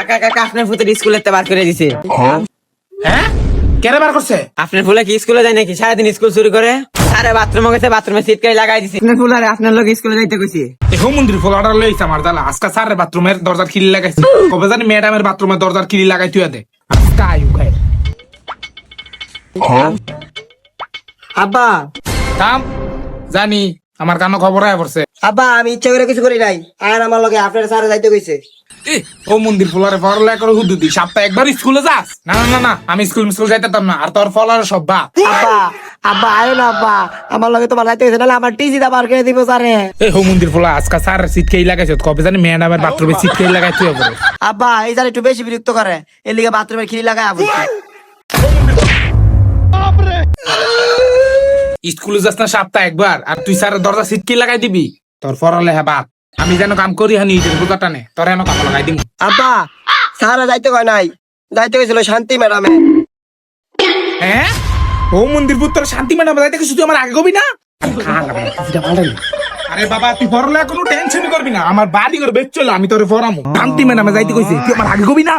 কাকা কাকা আপনার ফুতে স্কুলেতে বার করে দিছে। হ্যাঁ কেন বার করছে? আপনার ফুলে কি স্কুলে যায় নাকি? সারাদিন স্কুল চুরি করে। আরে বাথরুমে গেছে, বাথরুমে সিটকাই লাগাই দিছে। আপনার ফুলারে আপনার লোক স্কুলে যাইতে কইছে। এই মন্দির ফলাটা লইছে আমার জালা। আজকে স্যারের বাথরুমের দরজার কিলি লাগাইছে, কবে জানি ম্যাডামের বাথরুমের দরজার কিলি লাগাই তুই দে। আজকে আয়ু খায় আব্বা থাম, জানি আমার কানো খবর আয় পড়ছে। আব্বা আমি ইচ্ছা করে কিছু করি নাই, আর আমার লগে আপনার স্যার যাইতে কইছে। ও মন্দির ফলারে পড়ালেখা করে হুদু দি সপ্তাহে একবার স্কুলে যাস? না না না না, আমি স্কুল যাইতাম না। আর তোর ফলার সব বা আব্বা আব্বা আরে না আব্বা, আমার লগে তোমার যাইতে কইছে, নাহলে আমার টিজি দা বার করে দিব স্যারে। এই হো মন্দির ফলা আজকে স্যার সিট খেয়ে লাগাইছে, কবে জানি ম্যাডামের বাথরুমে সিট খেয়ে লাগাই তুই পরে। আব্বা এই স্যার একটু বেশি বিরক্ত করে, এর লিগে বাথরুমের খিলি লাগায় আবু। স্কুলে যাস না সপ্তাহে একবার, আর তুই স্যারের দরজা সিট খেয়ে লাগাই দিবি? তোর পড়ালেখা বাদ। আমি যেন কাম করি হানি নিজের বোঝাটা নে, তোর এন কাম লাগাই দিবি। আব্বা স্যার যাইতে কয় নাই, যাইতে কইছিল শান্তি ম্যাডামে। হ্যাঁ ও মন্দির পুত্র শান্তি ম্যাডাম যাইতে কিছু তুই আমার আগে কবি না? আরে বাবা তুই পড়ালেখা কোনো টেনশনই করবি না, আমার বাড়ি করে বেচ চলো, আমি তোরে পড়ামু। শান্তি ম্যাডামে যাইতে কইছি, তুই আমার আগে কবি না?